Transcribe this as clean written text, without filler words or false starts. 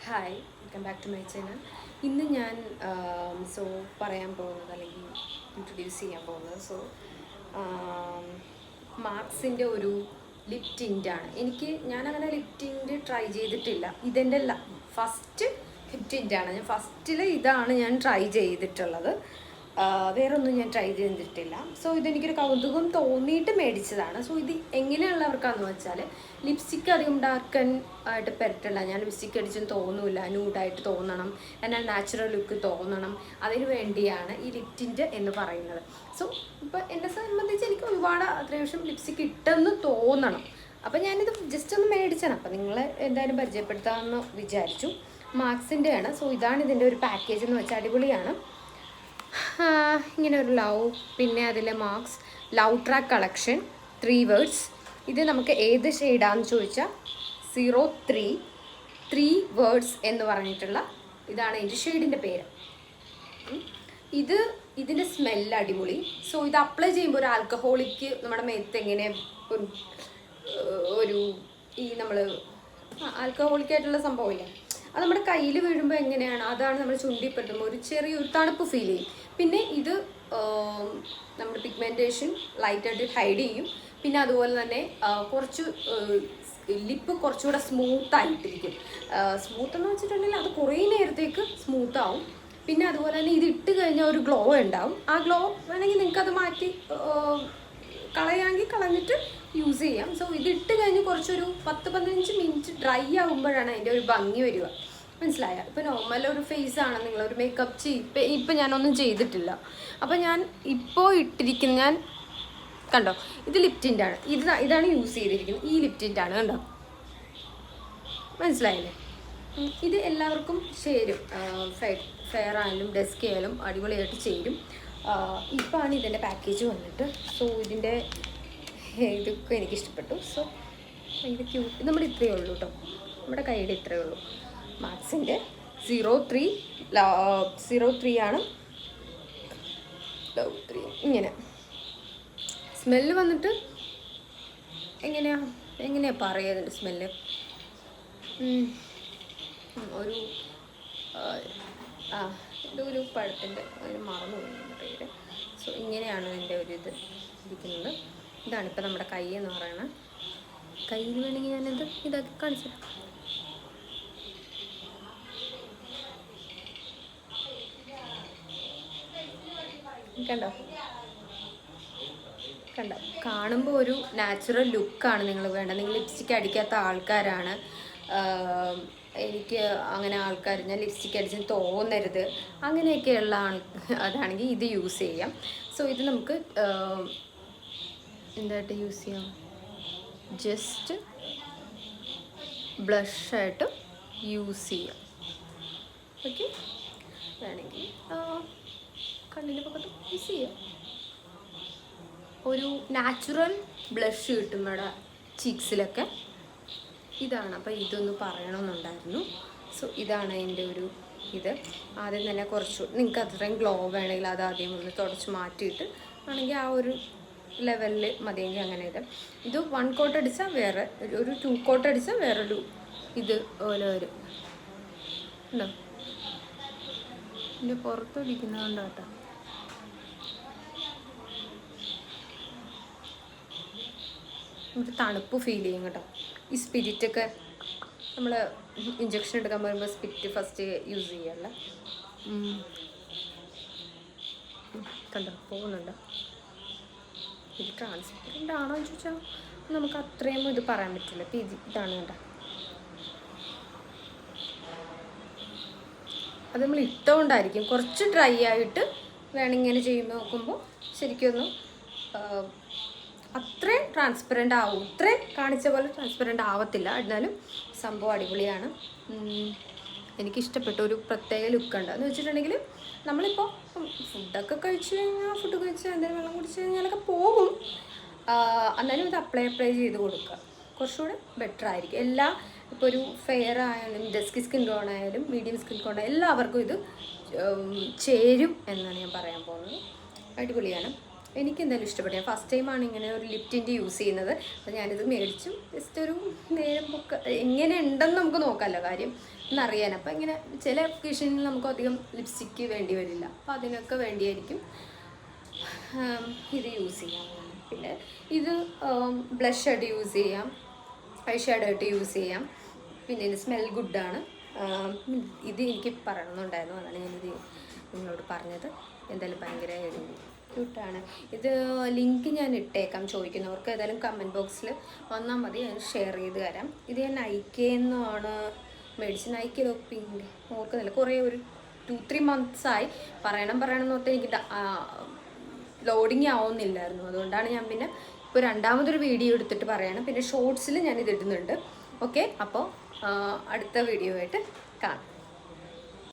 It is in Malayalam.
Hi, welcome back to my channel. ഇന്ന് ഞാൻ പറയാൻ പോകുന്നത് അല്ലെങ്കിൽ ഇൻട്രൊഡ്യൂസ് ചെയ്യാൻ പോകുന്നത് മാർക്സിൻ്റെ ഒരു ലിപ് ടിൻ്റാണ്. ഞാനങ്ങനെ ലിപ് ടിൻറ്റ് ട്രൈ ചെയ്തിട്ടില്ല. ഇതെൻ്റെ ഫസ്റ്റ് ലിപ് ടിൻ്റാണ്. ഇതാണ് ഞാൻ ട്രൈ ചെയ്തിട്ടുള്ളത്. വേറൊന്നും ഞാൻ ട്രൈ ചെയ്തിട്ടില്ല. ഇതെനിക്കൊരു കൗതുകം തോന്നിയിട്ട് മേടിച്ചതാണ്. ഇത് എങ്ങനെയുള്ളവർക്കാണെന്ന് വെച്ചാൽ ലിപ്സ്റ്റിക്ക് അധികം ഡാർക്കൻ ആയിട്ട് പറ്റില്ല. ഞാൻ ലിപ്സ്റ്റിക്ക് അടിച്ചെന്ന് തോന്നില്ല, ന്യൂഡായിട്ട് തോന്നണം, എന്നാൽ നാച്ചുറൽ ലുക്ക് തോന്നണം. അതിന് വേണ്ടിയാണ് ഈ ലിപ് ടിൻ്റ് എന്ന് പറയുന്നത്. ഇപ്പോൾ എന്നെ സംബന്ധിച്ച് എനിക്ക് അത്യാവശ്യം ലിപ്സ്റ്റിക്ക് ഇട്ടെന്ന് തോന്നണം. അപ്പോൾ ഞാനിത് ജസ്റ്റ് ഒന്ന് മേടിച്ചാണ്. അപ്പോൾ നിങ്ങളെ എന്തായാലും പരിചയപ്പെടുത്താമെന്ന് വിചാരിച്ചു. മാർക്സിൻ്റെയാണ്. ഇതാണ് ഇതിൻ്റെ ഒരു പാക്കേജ് എന്ന് വെച്ചാൽ അടിപൊളിയാണ്. ഇങ്ങനെ ഒരു പിന്നെ അതിലെ marks love track collection 3 words. ഇത് നമുക്ക് ഏത് ഷെയ്ഡാന്ന് ചോദിച്ചാൽ 03 വേർഡ്സ് എന്ന് പറഞ്ഞിട്ടുള്ള ഇതാണ് ഇതിൻ്റെ ഷെയ്ഡിൻ്റെ പേര്. ഇതിൻ്റെ സ്മെല്ല് അടിപൊളി. ഇത് അപ്ലൈ ചെയ്യുമ്പോൾ ഒരു ആൽക്കഹോളിക്ക് നമ്മുടെ മേത്ത് എങ്ങനെ ഒരു നമ്മൾ ആൽക്കഹോളിക്കായിട്ടുള്ള സംഭവമില്ല, അത് നമ്മുടെ കയ്യിൽ വീഴുമ്പോൾ എങ്ങനെയാണ്, അതാണ് നമ്മൾ ചുണ്ടിപ്പെടുമ്പോൾ ഒരു ചെറിയൊരു തണുപ്പ് ഫീൽ ചെയ്യും. പിന്നെ ഇത് നമ്മുടെ പിഗ്മെൻറ്റേഷൻ ലൈറ്റായിട്ട് ഹൈഡ് ചെയ്യും. പിന്നെ അതുപോലെ തന്നെ കുറച്ച് ലിപ്പ് കുറച്ചുകൂടെ സ്മൂത്തായിട്ടിരിക്കും. സ്മൂത്ത് എന്ന് വെച്ചിട്ടുണ്ടെങ്കിൽ അത് കുറേ നേരത്തേക്ക് സ്മൂത്താവും. പിന്നെ അതുപോലെ തന്നെ ഇത് ഇട്ട് കഴിഞ്ഞാൽ ഒരു ഗ്ലോ ഉണ്ടാവും. ആ ഗ്ലോ വേണമെങ്കിൽ നിങ്ങൾക്കത് മാറ്റി കളയാമെങ്കിൽ കളഞ്ഞിട്ട് യൂസ് ചെയ്യാം. ഇതിട്ട് കഴിഞ്ഞ് കുറച്ചൊരു 10-15 മിനിറ്റ് ഡ്രൈ ആകുമ്പോഴാണ് അതിൻ്റെ ഒരു ഭംഗി വരിക. മനസ്സിലായ? ഇപ്പോൾ നോർമൽ ഒരു ഫേസാണ്, നിങ്ങളൊരു മേക്കപ്പ് ഇപ്പം ഞാനൊന്നും ചെയ്തിട്ടില്ല. അപ്പോൾ ഞാൻ ഇപ്പോൾ ഞാൻ കണ്ടോ, ഇത് ലിപ് ടിൻ്റാണ്. ഇതാണ് യൂസ് ചെയ്തിരിക്കുന്നത്. ഈ ലിപ് ടിൻ്റാണ്, കണ്ടോ? മനസ്സിലായില്ലേ? ഇത് എല്ലാവർക്കും ചേരും. ഫെയർ ആയാലും ഡസ്ക് ആയാലും അടിപൊളിയായിട്ട് ചേരും. ഇപ്പോഴാണ് ഇതിൻ്റെ പാക്കേജ് വന്നിട്ട്. ഇതിൻ്റെ ഇതൊക്കെ എനിക്കിഷ്ടപ്പെട്ടു. ഇത് ക്യൂട്ട്. നമ്മുടെ ഇത്രയേ ഉള്ളൂ കേട്ടോ, നമ്മുടെ കയ്യുടെ ഇത്രയേ ഉള്ളൂ. മാർക്സിൻ്റെ 03 ആണ്. ഇങ്ങനെ സ്മെല്ല് വന്നിട്ട് എങ്ങനെയാ പറയുക ഇതിൻ്റെ സ്മെല്ല്? ഇതൊരു പഴത്തിൻ്റെ മറന്നു പോകുന്ന പേര്. ഇങ്ങനെയാണ് ഇതിൻ്റെ ഒരു ഇത് ഇരിക്കുന്നത്. ഇതാണിപ്പോൾ നമ്മുടെ കൈ എന്ന് പറയുന്നത്. കയ്യിൽ വേണമെങ്കിൽ ഞാനിത് ഇതാക്കി കാണിച്ചു തരാം. കണ്ടോ കാണുമ്പോൾ ഒരു നാച്ചുറൽ ലുക്കാണ് നിങ്ങൾ വേണ്ടത്. നിങ്ങൾ ലിപ്സ്റ്റിക്ക് അടിക്കാത്ത ആൾക്കാരാണ്. എനിക്ക് അങ്ങനെ ആൾക്കാർ ഞാൻ ലിപ്സ്റ്റിക്ക് അടിച്ച് തോന്നരുത് അങ്ങനെയൊക്കെയുള്ള അതാണെങ്കിൽ ഇത് യൂസ് ചെയ്യാം. ഇത് നമുക്ക് എന്തായിട്ട് യൂസ് ചെയ്യാം? ജസ്റ്റ് ബ്ലഷായിട്ട് യൂസ് ചെയ്യാം. ഓക്കെ, വേണമെങ്കിൽ കണ്ണിൻ്റെ പക്കത്ത് യൂസ് ചെയ്യാം. ഒരു നാച്ചുറൽ ബ്ലഷ് കിട്ടും നമ്മുടെ ചീക്സിലൊക്കെ. ഇതാണ്. അപ്പോൾ ഇതൊന്ന് പറയണമെന്നുണ്ടായിരുന്നു. ഇതാണ് അതിൻ്റെ ഒരു ഇത്. ആദ്യം തന്നെ കുറച്ച് നിങ്ങൾക്ക് അത്രയും ഗ്ലോ വേണമെങ്കിൽ അത് ആദ്യം ഒന്ന് തുടച്ച് മാറ്റിയിട്ട് ആണെങ്കിൽ ആ ഒരു ലെവലിൽ മതിയെങ്കിൽ അങ്ങനെ ഇത് 1 കോട്ട് അടിച്ചാൽ വേറെ ഒരു 2 കോട്ട് അടിച്ചാൽ വേറൊരു ഇത് പോലെ വരും. ഉണ്ടോ? ഇതിൻ്റെ പുറത്തൊടിക്കുന്നതുകൊണ്ട് കേട്ടോ. നമുക്ക് തണുപ്പ് ഫീൽ ചെയ്യും കേട്ടോ. ഈ സ്പിരിറ്റൊക്കെ നമ്മൾ ഇഞ്ചക്ഷൻ എടുക്കാൻ പറയുമ്പോൾ സ്പിരിറ്റ് ഫസ്റ്റ് യൂസ് ചെയ്യല്ല. കണ്ടോ പോകുന്നുണ്ടോ? ഇത് ട്രാൻസ്പെറൻ്റ് ആണോ എന്ന് ചോദിച്ചാൽ നമുക്ക് അത്രയും ഇത് പറയാൻ പറ്റില്ല. അപ്പോൾ ഇതാണ് കേട്ടോ. അത് നമ്മൾ ഇട്ടുകൊണ്ടായിരിക്കും കുറച്ച് ഡ്രൈ ആയിട്ട് വേണം ഇങ്ങനെ ചെയ്യുമ്പോൾ നോക്കുമ്പോൾ ശരിക്കൊന്ന് അത്രയും ട്രാൻസ്പെറൻ്റ് ആവും. ഇത്രയും കാണിച്ച പോലെ ട്രാൻസ്പെറൻ്റ് ആവത്തില്ല. എന്നാലും സംഭവം അടിപൊളിയാണ്. എനിക്കിഷ്ടപ്പെട്ട ഒരു പ്രത്യേക ലുക്കുണ്ട്. എന്ന് വെച്ചിട്ടുണ്ടെങ്കിൽ നമ്മളിപ്പോൾ ഫുഡ് കഴിച്ച് എന്തെങ്കിലും വെള്ളം കുടിച്ച് കഴിഞ്ഞാലൊക്കെ പോകും. എന്നാലും ഇത് അപ്ലൈ ചെയ്ത് കൊടുക്കുക കുറച്ചുകൂടെ ബെറ്റർ ആയിരിക്കും. ഇപ്പോൾ ഒരു ഫെയർ ആയാലും ഡസ്കി സ്കിൻ ടോൺ ആയാലും മീഡിയം സ്കിൻ ടോൺ എല്ലാവർക്കും ഇത് ചേരും എന്നാണ് ഞാൻ പറയാൻ പോകുന്നത്. അടിപൊളിയാണ്. എനിക്ക് എന്തായാലും ഇഷ്ടപ്പെട്ടു. ഞാൻ ഫസ്റ്റ് ടൈമാണ് ഇങ്ങനെ ഒരു ലിപ് ടിൻറ്റ് യൂസ് ചെയ്യുന്നത്. അപ്പോൾ ഞാനിത് മേടിച്ചു. ജസ്റ്റ് ഒരു നേരം പൊക്കെ എങ്ങനെ ഉണ്ടെന്ന് നമുക്ക് നോക്കാമല്ലോ, കാര്യം എന്നറിയാൻ. അപ്പോൾ ഇങ്ങനെ ചില ഒക്കേഷനിൽ നമുക്ക് അധികം ലിപ്സ്റ്റിക്ക് വേണ്ടി വരില്ല, അപ്പോൾ അതിനൊക്കെ വേണ്ടിയായിരിക്കും ഇത് യൂസ് ചെയ്യാം. പിന്നെ ഇത് ബ്ലഷ് ആയിട്ട് യൂസ് ചെയ്യാം, ഐ ഷാഡോ ആയിട്ട് യൂസ് ചെയ്യാം. പിന്നെ ഇത് സ്മെൽ ഗുഡാണ്. ഇത് എനിക്ക് പറയണമെന്നുണ്ടായിരുന്നു, അതാണ് ഞാനിത് നിങ്ങളോട് പറഞ്ഞത്. എന്തായാലും ഭയങ്കര ഒരു ക്യൂട്ടാണ്. ഇത് ലിങ്ക് ഞാൻ ഇട്ടേക്കാം, ചോദിക്കുന്നവർക്ക് ഏതായാലും കമൻറ്റ് ബോക്സിൽ വന്നാൽ മതി, ഞാൻ ഷെയർ ചെയ്ത് തരാം. ഇത് ഞാൻ നൈക്കയെന്നാണ് മേടിച്ചത്. നൈക്കയിലോ പിങ്ക് ഓർക്കുന്നില്ല, കുറേ ഒരു 2-3 മന്ത്സായി. പറയണം എന്ന് ഓർത്ത് എനിക്ക് ലോഡിങ് ആവുന്നില്ലായിരുന്നു. അതുകൊണ്ടാണ് ഞാൻ പിന്നെ ഇപ്പോൾ രണ്ടാമതൊരു വീഡിയോ എടുത്തിട്ട് പറയണം. പിന്നെ ഷോർട്സിൽ ഞാനിത് ഇടുന്നുണ്ട്. ഓക്കെ, അപ്പോൾ അടുത്ത വീഡിയോ ആയിട്ട് കാണാം.